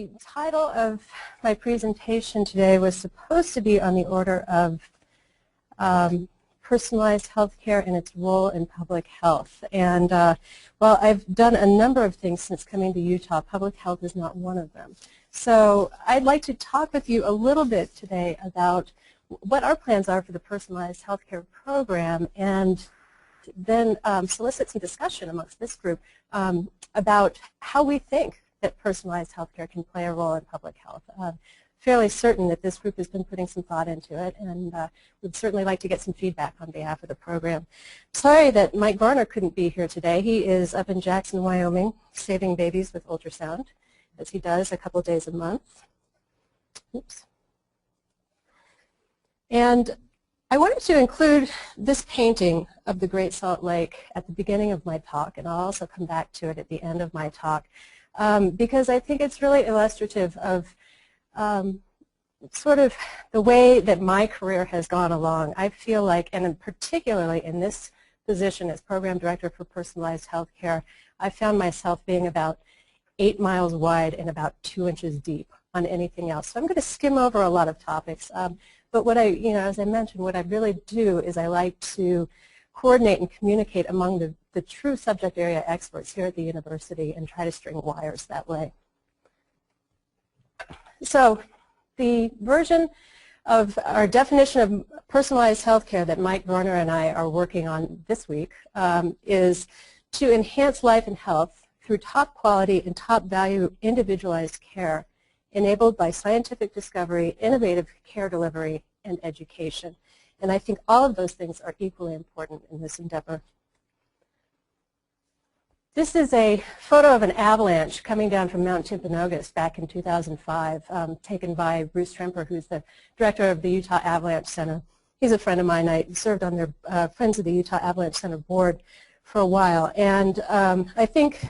The title of my presentation today was supposed to be on the order of personalized healthcare and its role in public health. And while I've done a number of things since coming to Utah, public health is not one of them. So I'd like to talk with you a little bit today about what our plans are for the personalized healthcare program, and then solicit some discussion amongst this group about how we think that personalized healthcare can play a role in public health. Fairly certain that this group has been putting some thought into it, and would certainly like to get some feedback on behalf of the program. Sorry that Mike Varner couldn't be here today. He is up in Jackson, Wyoming, saving babies with ultrasound, as he does a couple days a month. Oops. And I wanted to include this painting of the Great Salt Lake at the beginning of my talk, and I'll also come back to it at the end of my talk, because I think it's really illustrative of sort of the way that my career has gone along. I feel like, and particularly in this position as Program Director for Personalized Healthcare, I found myself being about 8 miles wide and about 2 inches deep on anything else. So I'm going to skim over a lot of topics. But what as I mentioned, what I really do is I like to coordinate and communicate among the true subject area experts here at the university and try to string wires that way. So the version of our definition of personalized healthcare that Mike Varner and I are working on this week is to enhance life and health through top quality and top value individualized care enabled by scientific discovery, innovative care delivery, and education. And I think all of those things are equally important in this endeavor. This is a photo of an avalanche coming down from Mount Timpanogos back in 2005, taken by Bruce Tremper, who's the director of the Utah Avalanche Center. He's a friend of mine. I served on their Friends of the Utah Avalanche Center board for a while. And I think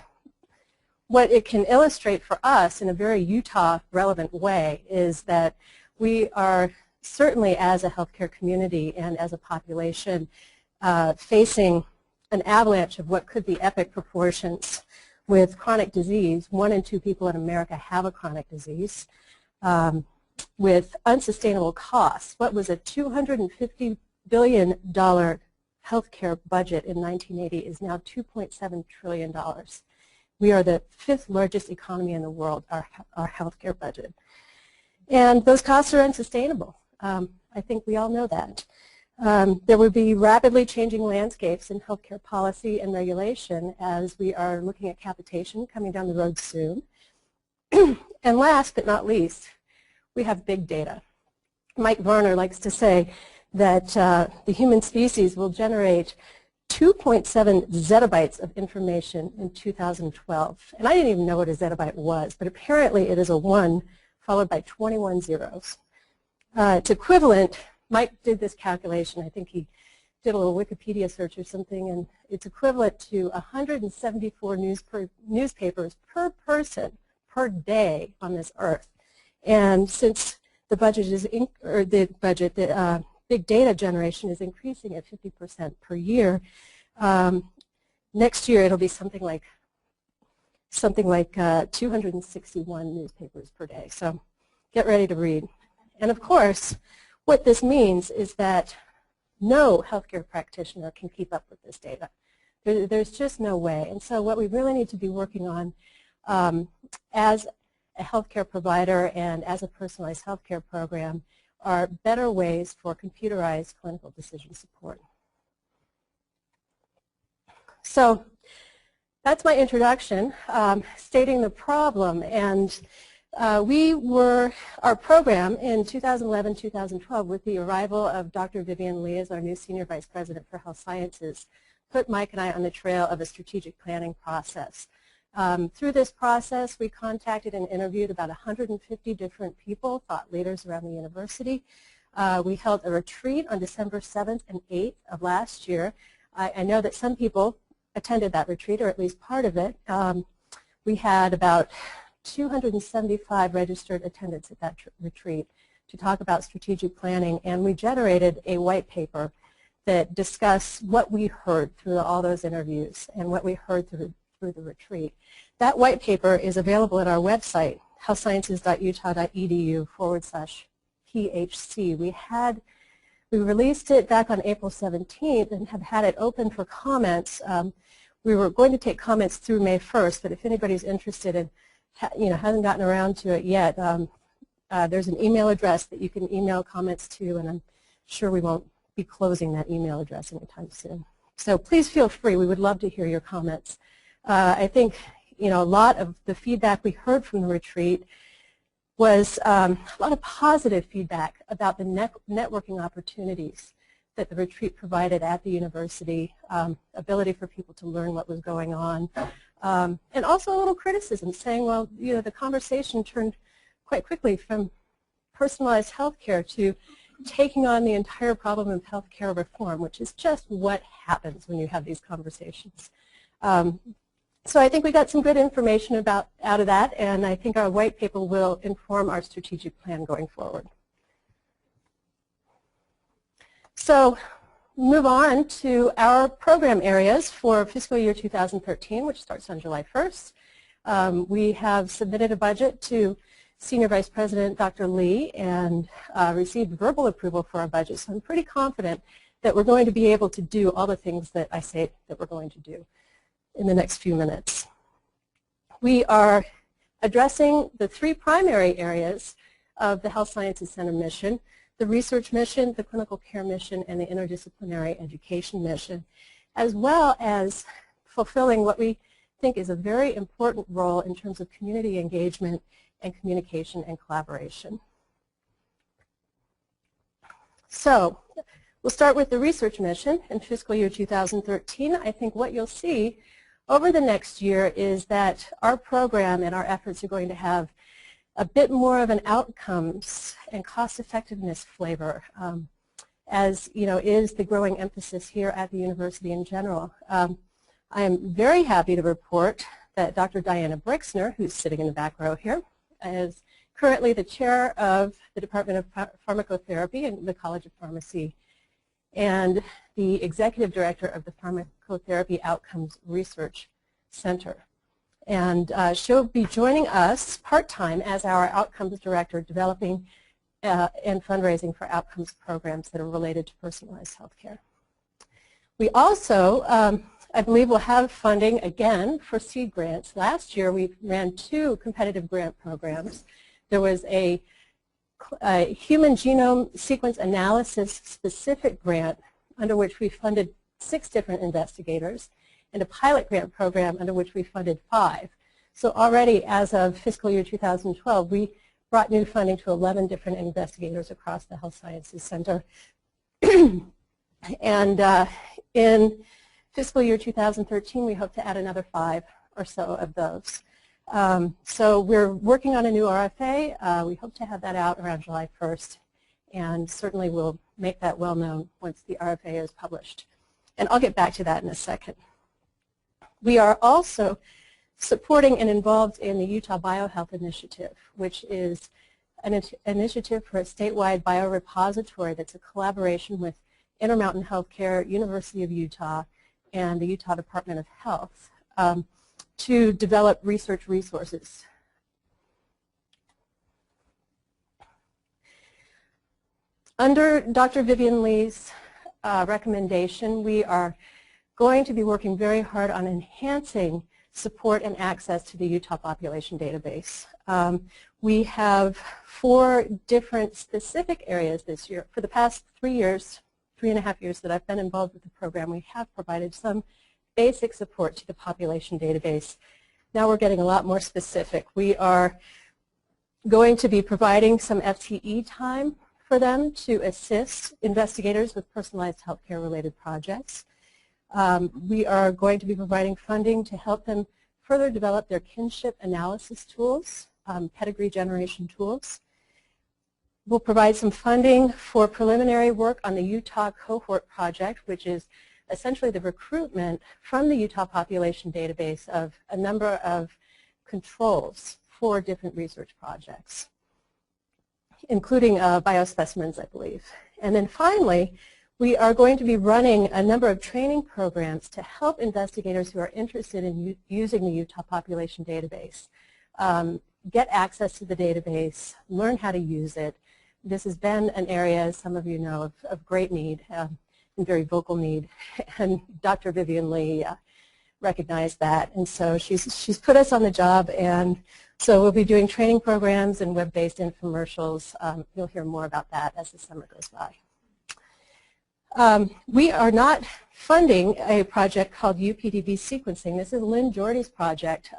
what it can illustrate for us in a very Utah-relevant way is that we are certainly, as a healthcare community and as a population, facing an avalanche of what could be epic proportions with chronic disease. 1 in 2 people in America have a chronic disease, with unsustainable costs. What was a $250 billion healthcare budget in 1980 is now $2.7 trillion. We are the 5th largest economy in the world, our healthcare budget. And those costs are unsustainable. I think we all know that. There will be rapidly changing landscapes in healthcare policy and regulation as we are looking at capitation coming down the road soon. And last but not least, we have big data. Mike Varner likes to say that the human species will generate 2.7 zettabytes of information in 2012. And I didn't even know what a zettabyte was, but apparently it is a 1 followed by 21 zeros. It's equivalent. Mike did this calculation. I think he did a little Wikipedia search or something, and it's equivalent to 174 newspapers per person per day on this earth. And since the budget is, big data generation is increasing at 50% per year, next year it'll be something like 261 newspapers per day. So get ready to read. And of course, what this means is that no healthcare practitioner can keep up with this data. There's just no way. And so what we really need to be working on as a healthcare provider and as a personalized healthcare program are better ways for computerized clinical decision support. So that's my introduction, stating the problem. And our program in 2011-2012, with the arrival of Dr. Vivian Lee as our new Senior Vice President for Health Sciences, put Mike and I on the trail of a strategic planning process. Through this process, we contacted and interviewed about 150 different people, thought leaders around the university. We held a retreat on December 7th and 8th of last year. I know that some people attended that retreat, or at least part of it. We had about 275 registered attendants at that retreat to talk about strategic planning, and we generated a white paper that discussed what we heard through all those interviews and what we heard through the retreat. That white paper is available at our website, healthsciences.utah.edu/PHC. We released it back on April 17th and have had it open for comments. We were going to take comments through May 1st, but if anybody's interested in, hasn't gotten around to it yet, there's an email address that you can email comments to, and I'm sure we won't be closing that email address anytime soon. So please feel free. We would love to hear your comments. I think a lot of the feedback we heard from the retreat was a lot of positive feedback about the networking opportunities that the retreat provided at the university, ability for people to learn what was going on, and also a little criticism saying, well, the conversation turned quite quickly from personalized healthcare to taking on the entire problem of healthcare reform, which is just what happens when you have these conversations. So I think we got some good information out of that, and I think our white paper will inform our strategic plan going forward. So move on to our program areas for fiscal year 2013, which starts on July 1st. We have submitted a budget to Senior Vice President Dr. Lee and received verbal approval for our budget, so I'm pretty confident that we're going to be able to do all the things that I say that we're going to do in the next few minutes. We are addressing the three primary areas of the Health Sciences Center mission: the research mission, the clinical care mission, and the interdisciplinary education mission, as well as fulfilling what we think is a very important role in terms of community engagement and communication and collaboration. So we'll start with the research mission in fiscal year 2013. I think what you'll see over the next year is that our program and our efforts are going to have a bit more of an outcomes and cost-effectiveness flavor, as is the growing emphasis here at the university in general. I am very happy to report that Dr. Diana Brixner, who's sitting in the back row here, is currently the chair of the Department of Pharmacotherapy in the College of Pharmacy and the executive director of the Pharmacotherapy Outcomes Research Center. And she'll be joining us part-time as our outcomes director, developing and fundraising for outcomes programs that are related to personalized healthcare. We also, I believe, will have funding again for seed grants. Last year we ran 2 competitive grant programs. There was a human genome sequence analysis specific grant under which we funded 6 different investigators, and a pilot grant program under which we funded 5. So already as of fiscal year 2012, we brought new funding to 11 different investigators across the Health Sciences Center. And in fiscal year 2013, we hope to add another 5 or so of those. So we're working on a new RFA. We hope to have that out around July 1st, and certainly we'll make that well known once the RFA is published. And I'll get back to that in a second. We are also supporting and involved in the Utah BioHealth Initiative, which is an initiative for a statewide biorepository that's a collaboration with Intermountain Healthcare, University of Utah, and the Utah Department of Health to develop research resources. Under Dr. Vivian Lee's recommendation, we are going to be working very hard on enhancing support and access to the Utah Population Database. We have 4 different specific areas this year. For the past 3.5 years that I've been involved with the program, we have provided some basic support to the population database. Now we're getting a lot more specific. We are going to be providing some FTE time for them to assist investigators with personalized healthcare related projects. We are going to be providing funding to help them further develop their kinship analysis tools, pedigree generation tools. We'll provide some funding for preliminary work on the Utah Cohort Project, which is essentially the recruitment from the Utah Population Database of a number of controls for different research projects, including biospecimens, I believe. And then finally, we are going to be running a number of training programs to help investigators who are interested in using the Utah Population Database. get access to the database, learn how to use it. This has been an area, as some of you know, of great need and very vocal need, and Dr. Vivian Lee recognized that, and so she's put us on the job, and so we'll be doing training programs and web-based infomercials. You'll hear more about that as the summer goes by. We are not funding a project called UPDB sequencing. This is Lynn Jordy's project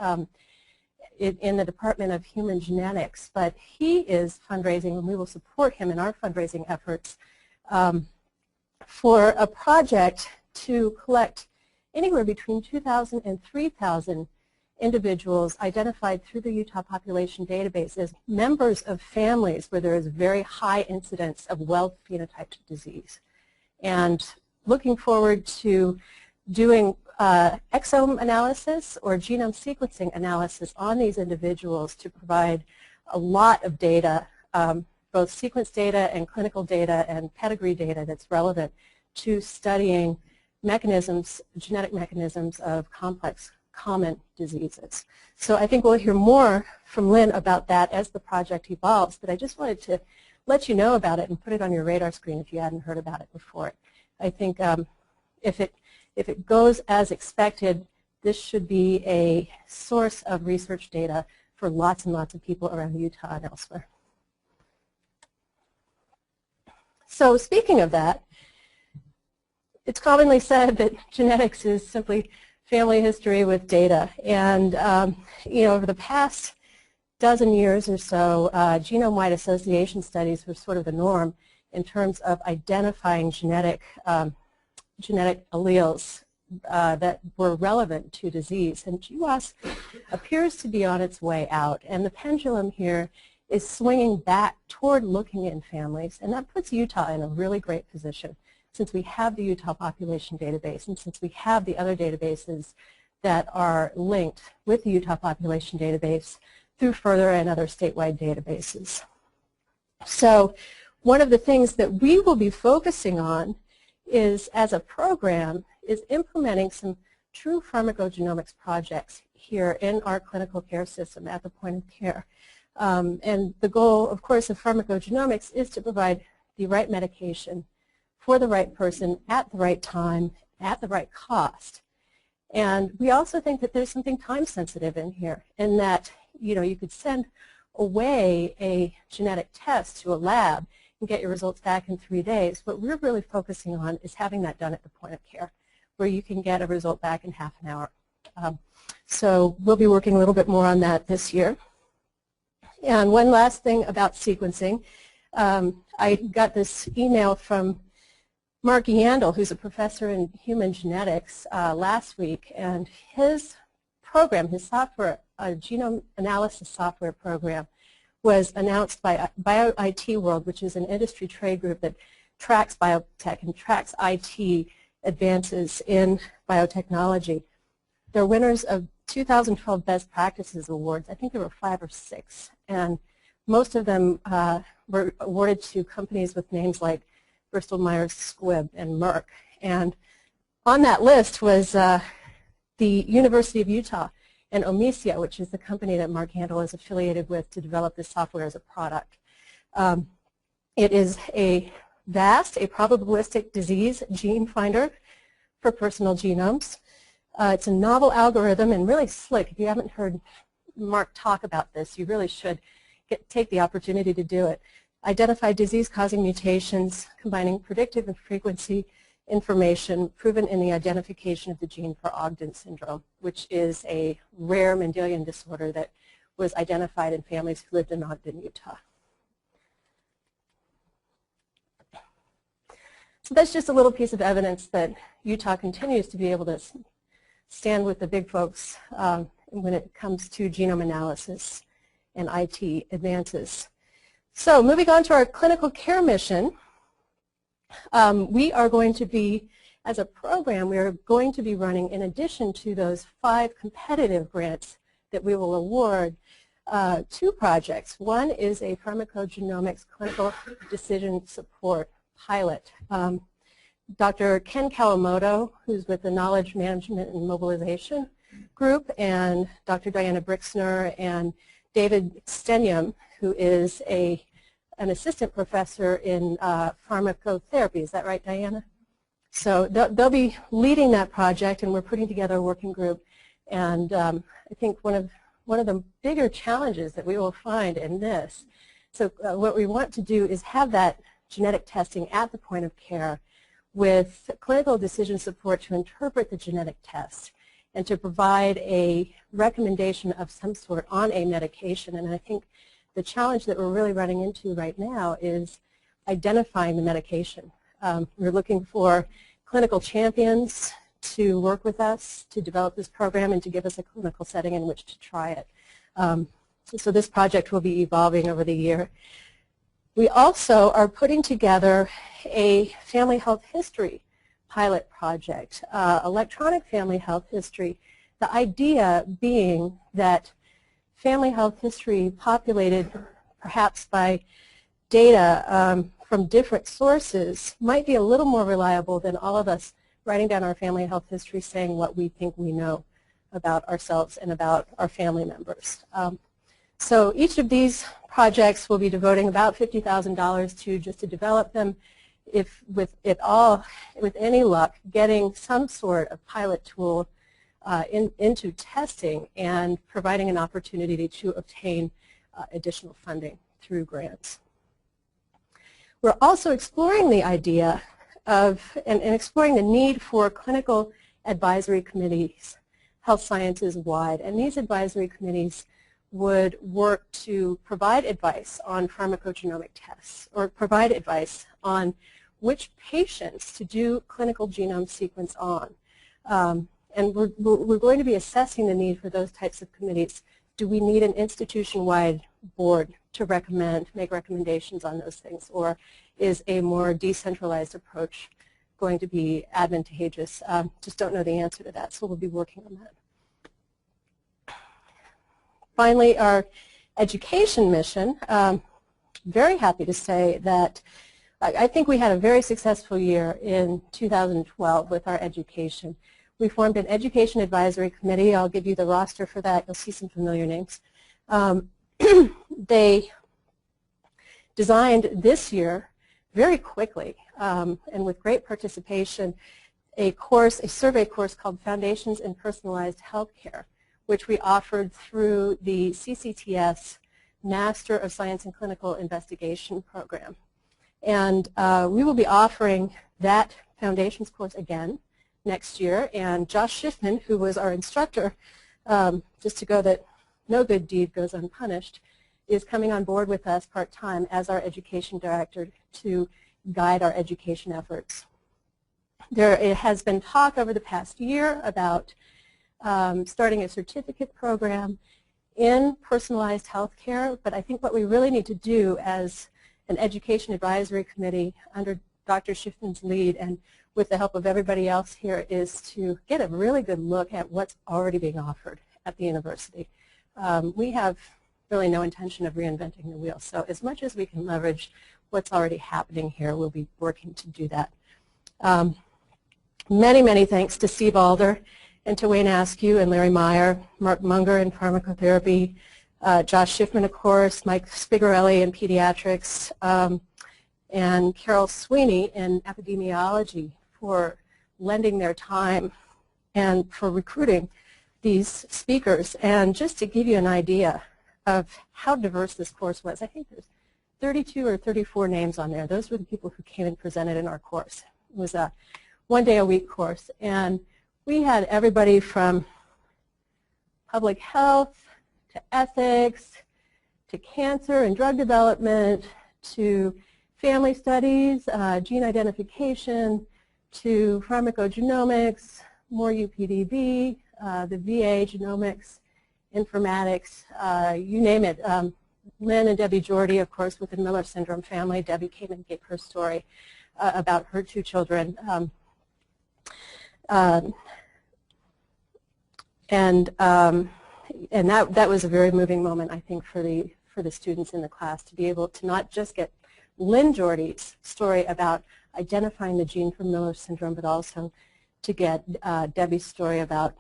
in the Department of Human Genetics, but he is fundraising, and we will support him in our fundraising efforts for a project to collect anywhere between 2,000 and 3,000 individuals identified through the Utah Population Database as members of families where there is very high incidence of well phenotyped disease. And looking forward to doing exome analysis or genome sequencing analysis on these individuals to provide a lot of data, both sequence data and clinical data and pedigree data that's relevant to studying mechanisms, genetic mechanisms of complex common diseases. So I think we'll hear more from Lynn about that as the project evolves, but I just wanted to let you know about it and put it on your radar screen if you hadn't heard about it before. I think if it goes as expected, this should be a source of research data for lots and lots of people around Utah and elsewhere. So speaking of that, it's commonly said that genetics is simply family history with data. And you know, over the past dozen years or so, genome-wide association studies were sort of the norm in terms of identifying genetic alleles that were relevant to disease. And GWAS appears to be on its way out. And the pendulum here is swinging back toward looking in families. And that puts Utah in a really great position, since we have the Utah Population Database and since we have the other databases that are linked with the Utah Population Database through further and other statewide databases. So one of the things that we will be focusing on is, as a program, is implementing some true pharmacogenomics projects here in our clinical care system at the point of care. And the goal, of course, of pharmacogenomics is to provide the right medication for the right person at the right time at the right cost. And we also think that there's something time sensitive in here, in that, you know, you could send away a genetic test to a lab and get your results back in 3 days. What we're really focusing on is having that done at the point of care, where you can get a result back in half an hour. So we'll be working a little bit more on that this year. And one last thing about sequencing. I got this email from Mark Yandel, who's a professor in human genetics, last week, and his program, his software, a genome analysis software program, was announced by BioIT World, which is an industry trade group that tracks biotech and tracks IT advances in biotechnology. They're winners of 2012 Best Practices Awards. I think there were 5 or 6, and most of them were awarded to companies with names like Bristol Myers Squibb and Merck. And on that list was the University of Utah and Omecia, which is the company that Mark Yandel is affiliated with to develop this software as a product. It is a probabilistic disease gene finder for personal genomes. It's a novel algorithm and really slick. If you haven't heard Mark talk about this, you really should take the opportunity to do it. Identify disease-causing mutations, combining predictive and frequency information proven in the identification of the gene for Ogden syndrome, which is a rare Mendelian disorder that was identified in families who lived in Ogden, Utah. So that's just a little piece of evidence that Utah continues to be able to stand with the big folks when it comes to genome analysis and IT advances. So moving on to our clinical care mission, we are going to be, as a program, we are going to be running, in addition to those 5 competitive grants that we will award, 2 projects. One is a pharmacogenomics clinical decision support pilot. Dr. Ken Kawamoto, who's with the Knowledge Management and Mobilization Group, and Dr. Diana Brixner and David Stenium, who is an assistant professor in pharmacotherapy. Is that right, Diana? So they'll be leading that project, and we're putting together a working group. And I think one of the bigger challenges that we will find in this, so what we want to do is have that genetic testing at the point of care with clinical decision support to interpret the genetic test and to provide a recommendation of some sort on a medication. And I think the challenge that we're really running into right now is identifying the medication. We're looking for clinical champions to work with us to develop this program and to give us a clinical setting in which to try it. So this project will be evolving over the year. We also are putting together a family health history pilot project, electronic family health history, the idea being that family health history populated perhaps by data from different sources might be a little more reliable than all of us writing down our family health history saying what we think we know about ourselves and about our family members. So each of these projects will be devoting about $50,000 to just to develop them, if with any luck, getting some sort of pilot tool into testing and providing an opportunity to obtain additional funding through grants. We're also exploring the idea of, and exploring the need for clinical advisory committees, health sciences wide, and these advisory committees would work to provide advice on pharmacogenomic tests or provide advice on which patients to do clinical genome sequence on. And we're going to be assessing the need for those types of committees. Do we need an institution-wide board to make recommendations on those things, or is a more decentralized approach going to be advantageous? Just don't know the answer to that, so we'll be working on that. Finally, our education mission, very happy to say that I think we had a very successful year in 2012 with our education. We formed an education advisory committee. I'll give you the roster for that. You'll see some familiar names. They designed this year very quickly and with great participation a survey course called Foundations in Personalized Healthcare, which we offered through the CCTS Master of Science in Clinical Investigation program. And we will be offering that Foundations course again next year. And Josh Schiffman, who was our instructor, just to go that no good deed goes unpunished, is coming on board with us part-time as our education director to guide our education efforts. There has been talk over the past year about starting a certificate program in personalized healthcare, but I think what we really need to do as an education advisory committee under Dr. Schiffman's lead and with the help of everybody else here is to get a really good look at what's already being offered at the university. We have really no intention of reinventing the wheel, so as much as we can leverage what's already happening here, we'll be working to do that. Many, many thanks to Steve Alder and to Wayne Askew and Larry Meyer, Mark Munger in pharmacotherapy, Josh Schiffman, of course, Mike Spigarelli in pediatrics, and Carol Sweeney in epidemiology for lending their time and for recruiting these speakers. And just to give you an idea of how diverse this course was, I think there's 32 or 34 names on there. Those were the people who came and presented in our course. It was a one-day-a-week course. And we had everybody from public health to ethics to cancer and drug development to family studies, gene identification, to pharmacogenomics, more UPDB, the VA, genomics, informatics, you name it. Lynn and Debbie Jordy, of course, with the Miller syndrome family. Debbie came and gave her story about her two children. And that was a very moving moment, I think, for the students in the class to be able to not just get Lynn Jordy's story about identifying the gene for Miller syndrome, but also to get Debbie's story about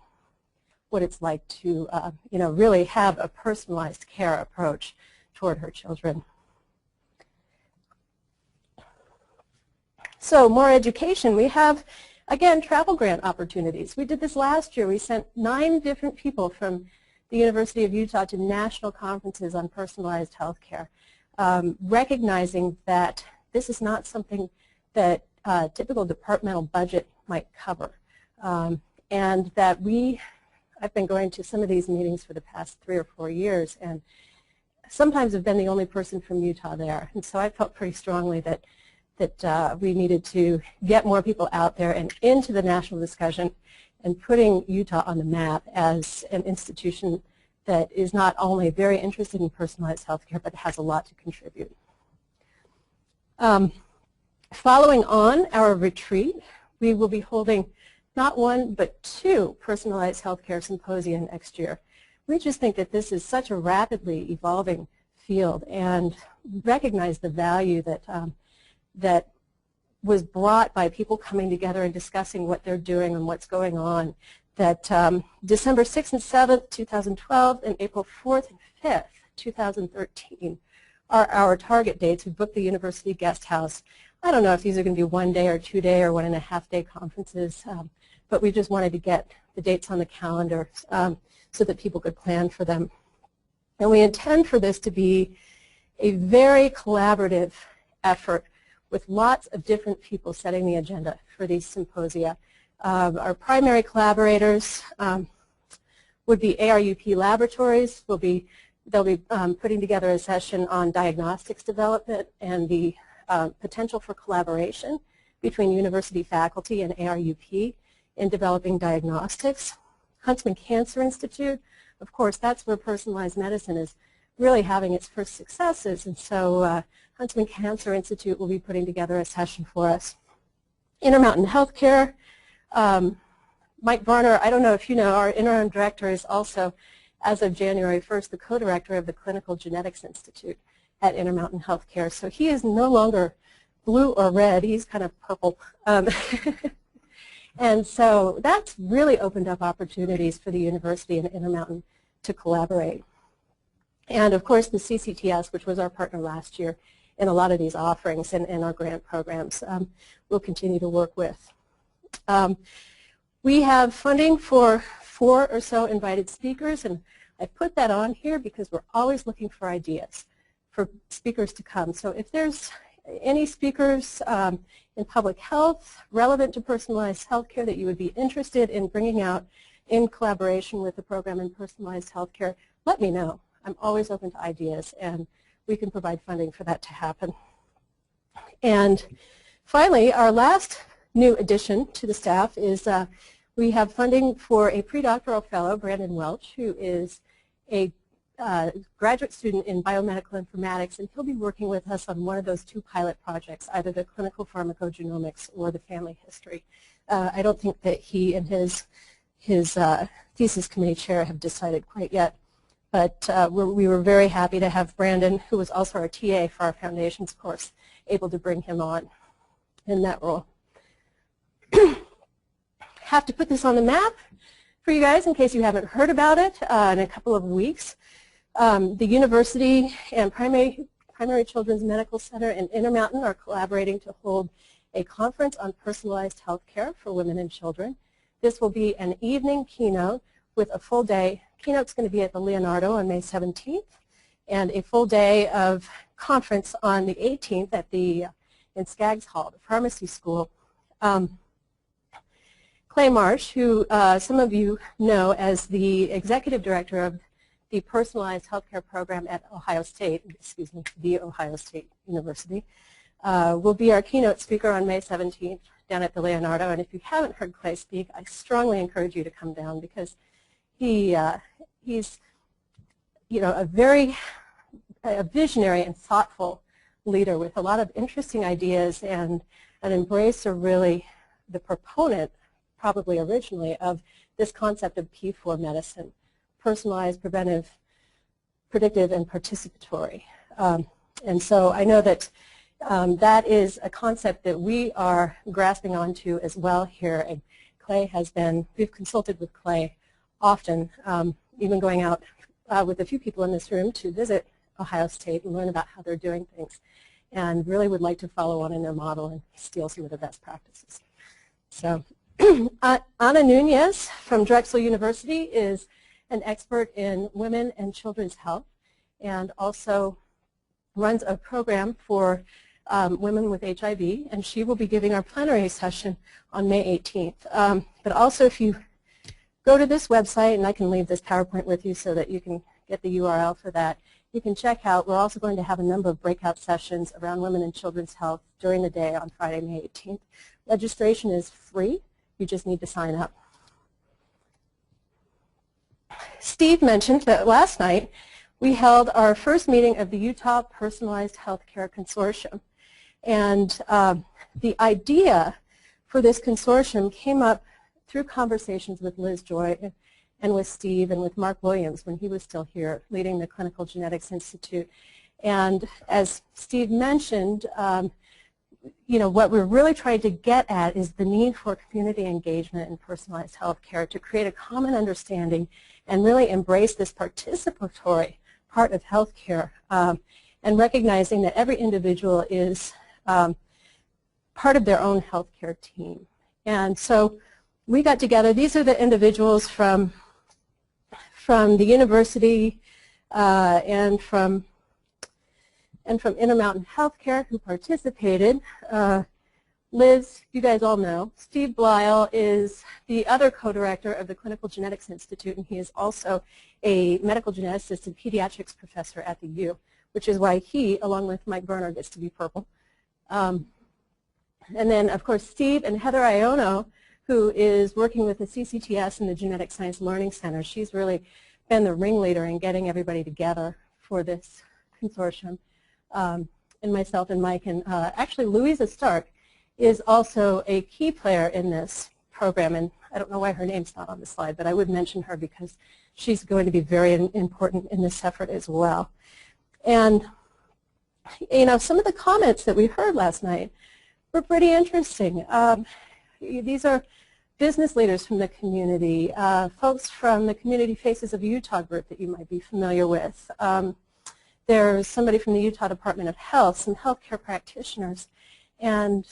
what it's like to really have a personalized care approach toward her children. So more education. We have, again, travel grant opportunities. We did this last year. We sent 9 different people from the University of Utah to national conferences on personalized health care, recognizing that this is not something that a typical departmental budget might cover. And that I've been going to some of these meetings for the past 3 or 4 years, and sometimes have been the only person from Utah there. And so I felt pretty strongly that we needed to get more people out there and into the national discussion and putting Utah on the map as an institution that is not only very interested in personalized health care, but has a lot to contribute. Following on our retreat, we will be holding not 1, but 2 personalized healthcare symposia next year. We just think that this is such a rapidly evolving field and recognize the value that was brought by people coming together and discussing what they're doing and what's going on. That December 6th and 7th, 2012, and April 4th and 5th, 2013 are our target dates. We booked the University Guest House. I don't know if these are going to be 1-day or 2-day or 1.5-day conferences, but we just wanted to get the dates on the calendar so that people could plan for them. And we intend for this to be a very collaborative effort with lots of different people setting the agenda for these symposia. Our primary collaborators would be ARUP Laboratories. They'll be putting together a session on diagnostics development and the potential for collaboration between university faculty and ARUP in developing diagnostics. Huntsman Cancer Institute, of course, that's where personalized medicine is really having its first successes, and so Huntsman Cancer Institute will be putting together a session for us. Intermountain Healthcare, Mike Varner, I don't know if you know, our interim director is also, as of January 1st, the co-director of the Clinical Genetics Institute at Intermountain Healthcare. So he is no longer blue or red, he's kind of purple. And so that's really opened up opportunities for the university and Intermountain to collaborate. And of course the CCTS, which was our partner last year in a lot of these offerings and our grant programs, we'll continue to work with. We have funding for 4 or so invited speakers, and I put that on here because we're always looking for ideas for speakers to come. So if there's any speakers in public health relevant to personalized healthcare that you would be interested in bringing out in collaboration with the program in personalized healthcare, let me know. I'm always open to ideas, and we can provide funding for that to happen. And finally, our last new addition to the staff is we have funding for a pre-doctoral fellow, Brandon Welch, who is a graduate student in biomedical informatics, and he'll be working with us on one of those 2 pilot projects, either the clinical pharmacogenomics or the family history. I don't think that he and his thesis committee chair have decided quite yet, but we were very happy to have Brandon, who was also our TA for our foundations course, able to bring him on in that role. Have to put this on the map for you guys in case you haven't heard about it in a couple of weeks. The university and Primary Children's Medical Center and Intermountain are collaborating to hold a conference on personalized health care for women and children. This will be an evening keynote with a full day. Keynote's going to be at the Leonardo on May 17th, and a full day of conference on the 18th at the in Skaggs Hall, the pharmacy school. Clay Marsh, who some of you know as the executive director of the personalized healthcare program at Ohio State, the Ohio State University, will be our keynote speaker on May 17th down at the Leonardo. And if you haven't heard Clay speak, I strongly encourage you to come down because he's a very visionary and thoughtful leader with a lot of interesting ideas and an embrace of really the proponent, probably originally, of this concept of P4 medicine, personalized, preventive, predictive, and participatory. And so I know that that is a concept that we are grasping onto as well here. And Clay has been, we've consulted with Clay often, even going out with a few people in this room to visit Ohio State and learn about how they're doing things, and really would like to follow on in their model and steal some of the best practices. So Ana Nunez from Drexel University is an expert in women and children's health, and also runs a program for women with HIV, and she will be giving our plenary session on May 18th. But also, if you go to this website, and I can leave this PowerPoint with you so that you can get the URL for that, you can check out, we're also going to have a number of breakout sessions around women and children's health during the day on Friday, May 18th. Registration is free. You just need to sign up. Steve mentioned that last night we held our first meeting of the Utah Personalized Healthcare Consortium. And the idea for this consortium came up through conversations with Liz Joy and with Steve and with Mark Williams when he was still here leading the Clinical Genetics Institute. And as Steve mentioned, you know, what we're really trying to get at is the need for community engagement in personalized health care to create a common understanding and really embrace this participatory part of health care, and recognizing that every individual is part of their own health care team. And so we got together. These are the individuals from the university and from Intermountain Healthcare who participated. Liz, you guys all know. Steve Blyle is the other co-director of the Clinical Genetics Institute, and he is also a medical geneticist and pediatrics professor at the U, which is why he, along with Mike Berner, gets to be purple. And then, of course, Steve and Heather Iono, who is working with the CCTS and the Genetic Science Learning Center. She's really been the ringleader in getting everybody together for this consortium. And myself and Mike, and actually Louisa Stark is also a key player in this program, and I don't know why her name's not on the slide, but I would mention her because she's going to be very important in this effort as well. And you know, some of the comments that we heard last night were pretty interesting. These are business leaders from the community, folks from the Community Faces of Utah group that you might be familiar with. There's somebody from the Utah Department of Health, some healthcare practitioners, and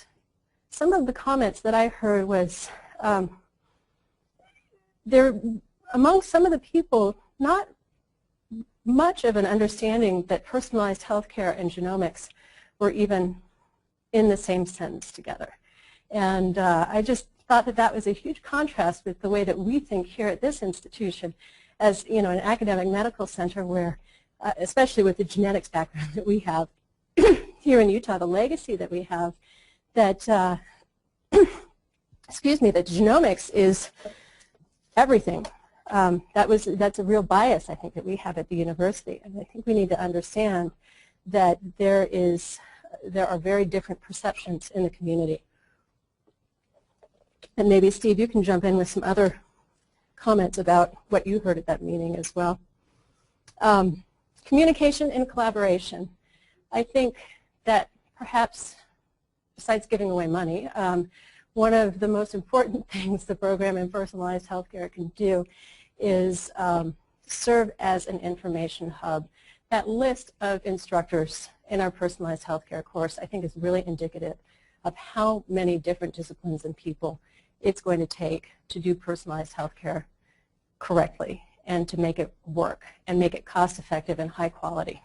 some of the comments that I heard was there, among some of the people, not much of an understanding that personalized healthcare and genomics were even in the same sentence together. And I just thought that that was a huge contrast with the way that we think here at this institution as, you know, an academic medical center where, especially with the genetics background that we have here in Utah, the legacy that we have, that, excuse me, that genomics is everything. That's a real bias, I think, that we have at the university. And I think we need to understand that there are very different perceptions in the community. And maybe, Steve, you can jump in with some other comments about what you heard at that meeting as well. Communication and collaboration. I think that perhaps, besides giving away money, one of the most important things the program in personalized healthcare can do is serve as an information hub. That list of instructors in our personalized healthcare course, I think, is really indicative of how many different disciplines and people it's going to take to do personalized healthcare correctly and to make it work and make it cost-effective and high quality.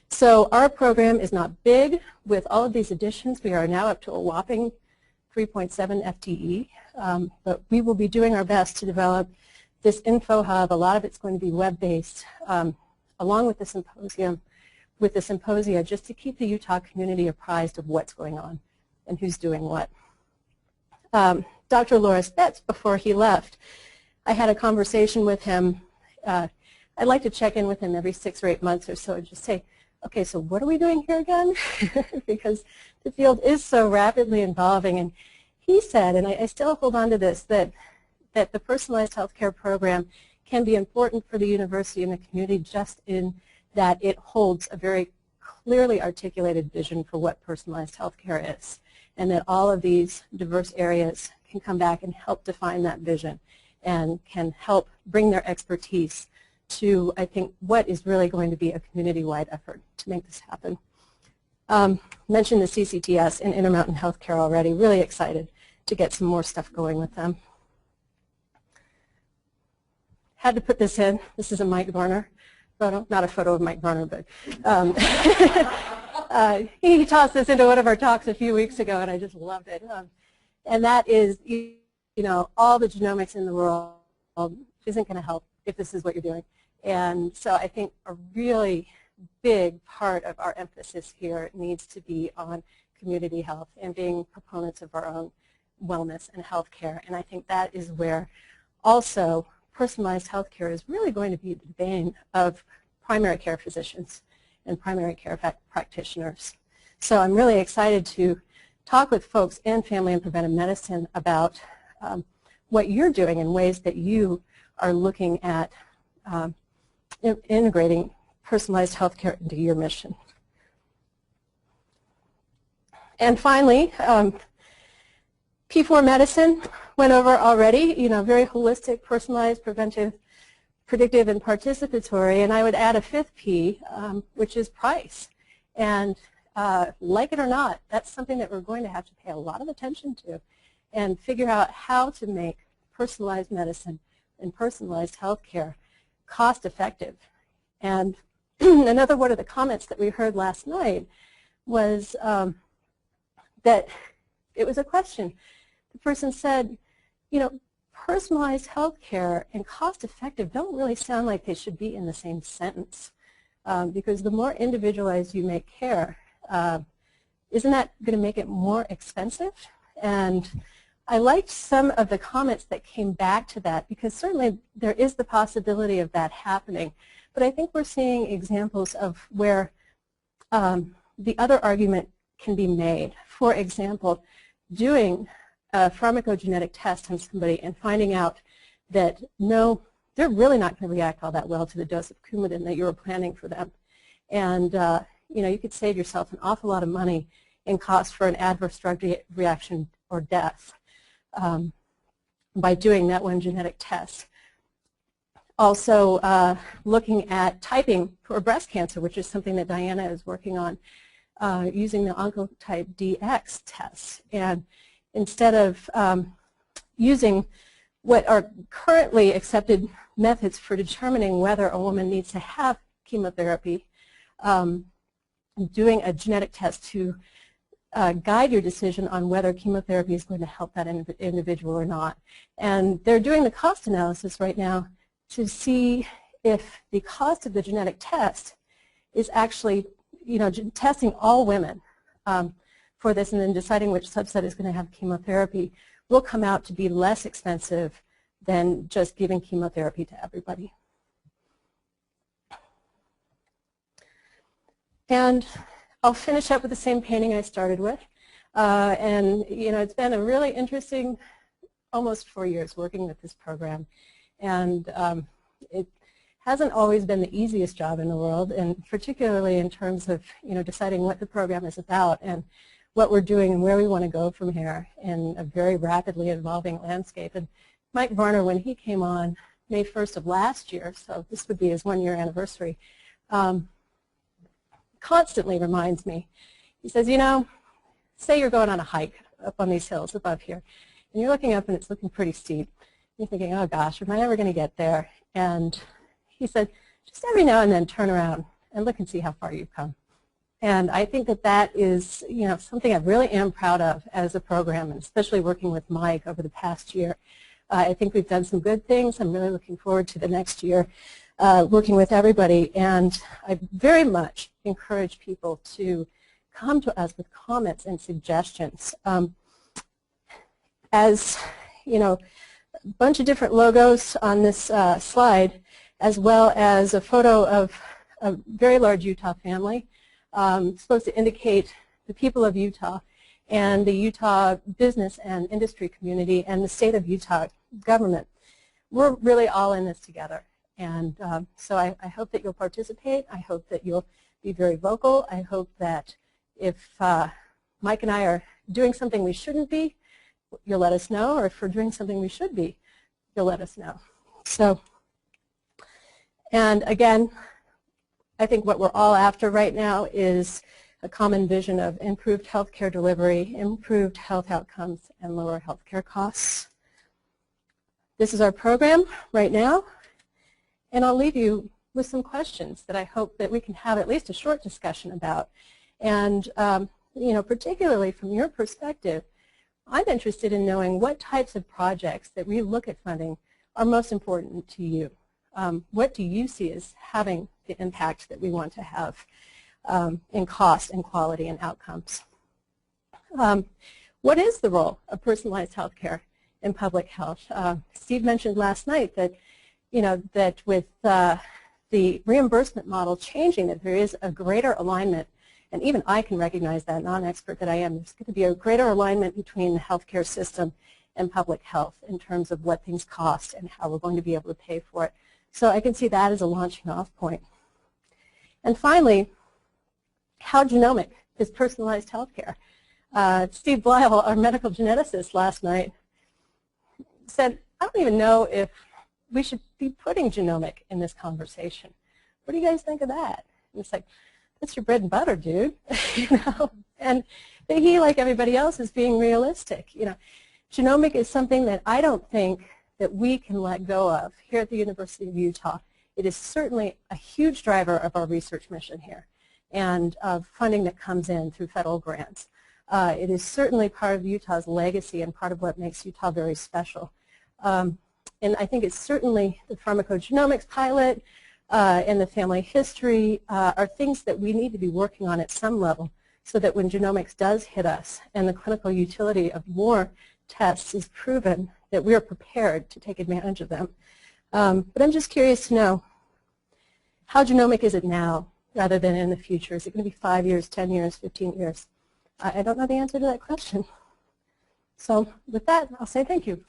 So our program is not big. With all of these additions, we are now up to a whopping 3.7 FTE, but we will be doing our best to develop this info hub. A lot of it's going to be web-based, along with the symposia, just to keep the Utah community apprised of what's going on and who's doing what. Dr. Loris Betts, before he left, I had a conversation with him. I'd like to check in with him every 6 or 8 months or so and just say, okay, so what are we doing here again? Because the field is so rapidly evolving. And he said, and I still hold on to this, that the personalized healthcare program can be important for the university and the community just in that it holds a very clearly articulated vision for what personalized healthcare is, and that all of these diverse areas can come back and help define that vision and can help bring their expertise to, I think, what is really going to be a community-wide effort to make this happen. Mentioned the CCTS and Intermountain Healthcare already. Really excited to get some more stuff going with them. Had to put this in. This is a Mike Varner photo. Not a photo of Mike Varner, but he tossed this into one of our talks a few weeks ago, and I just loved it. And that is, you know, all the genomics in the world isn't going to help if this is what you're doing. And so I think a really big part of our emphasis here needs to be on community health and being proponents of our own wellness and health care. And I think that is where also personalized health care is really going to be the bane of primary care physicians and primary care practitioners. So I'm really excited to talk with folks in family and preventive medicine about what you're doing in ways that you are looking at integrating personalized health care into your mission. And finally, P4 medicine went over already, you know, very holistic, personalized, preventive, predictive, and participatory. And I would add a fifth P, which is price. And like it or not, that's something that we're going to have to pay a lot of attention to and figure out how to make personalized medicine and personalized health care cost effective. And another one of the comments that we heard last night was that it was a question. The person said, you know, personalized health care and cost effective don't really sound like they should be in the same sentence, because the more individualized you make care, isn't that going to make it more expensive? And I liked some of the comments that came back to that, because certainly there is the possibility of that happening. But I think we're seeing examples of where the other argument can be made. For example, doing a pharmacogenetic test on somebody and finding out that no, they're really not going to react all that well to the dose of Coumadin that you were planning for them. And you know, you could save yourself an awful lot of money in cost for an adverse drug reaction or death by doing that one genetic test. Also, looking at typing for breast cancer, which is something that Diana is working on, using the Oncotype DX test. And instead of using what are currently accepted methods for determining whether a woman needs to have chemotherapy, doing a genetic test to guide your decision on whether chemotherapy is going to help that individual or not. And they're doing the cost analysis right now to see if the cost of the genetic test is actually, you know, testing all women for this and then deciding which subset is going to have chemotherapy will come out to be less expensive than just giving chemotherapy to everybody. And I'll finish up with the same painting I started with. And you know, it's been a really interesting almost 4 years working with this program. And it hasn't always been the easiest job in the world, and particularly in terms of, you know, deciding what the program is about and what we're doing and where we want to go from here in a very rapidly evolving landscape. And Mike Varner, when he came on May 1st of last year, so this would be his 1-year anniversary, constantly reminds me. He says, you know, say you're going on a hike up on these hills above here, and you're looking up and it's looking pretty steep. You're thinking, oh gosh, am I ever going to get there? And he said, just every now and then turn around and look and see how far you've come. And I think that that is, you know, something I really am proud of as a program, and especially working with Mike over the past year. I think we've done some good things. I'm really looking forward to the next year working with everybody. And I very much encourage people to come to us with comments and suggestions. As you know, a bunch of different logos on this slide, as well as a photo of a very large Utah family, supposed to indicate the people of Utah and the Utah business and industry community and the state of Utah government. We're really all in this together. And so I hope that you'll participate. I hope that you'll be very vocal. I hope that if Mike and I are doing something we shouldn't be, you'll let us know, or if we're doing something we should be, you'll let us know. So, and again, I think what we're all after right now is a common vision of improved healthcare delivery, improved health outcomes, and lower healthcare costs. This is our program right now, and I'll leave you with some questions that I hope that we can have at least a short discussion about. And you know, particularly from your perspective, I'm interested in knowing what types of projects that we look at funding are most important to you. What do you see as having the impact that we want to have in cost and quality and outcomes? What is the role of personalized healthcare in public health? Steve mentioned last night that, you know, that with the reimbursement model changing, that there is a greater alignment, and even I can recognize that, non-expert that I am, there's going to be a greater alignment between the healthcare system and public health in terms of what things cost and how we're going to be able to pay for it. So I can see that as a launching off point. And finally, how genomic is personalized healthcare? Steve Blyle, our medical geneticist last night, said, I don't even know if we should be putting genomic in this conversation. What do you guys think of that? And it's like, that's your bread and butter, dude. You know? And he, like everybody else, is being realistic. You know, genomic is something that I don't think that we can let go of here at the University of Utah. It is certainly a huge driver of our research mission here and of funding that comes in through federal grants. It is certainly part of Utah's legacy and part of what makes Utah very special. And I think it's certainly the pharmacogenomics pilot and the family history are things that we need to be working on at some level so that when genomics does hit us and the clinical utility of more tests is proven, that we are prepared to take advantage of them. But I'm just curious to know, how genomic is it now rather than in the future? Is it going to be 5 years, 10 years, 15 years? I don't know the answer to that question. So with that, I'll say thank you.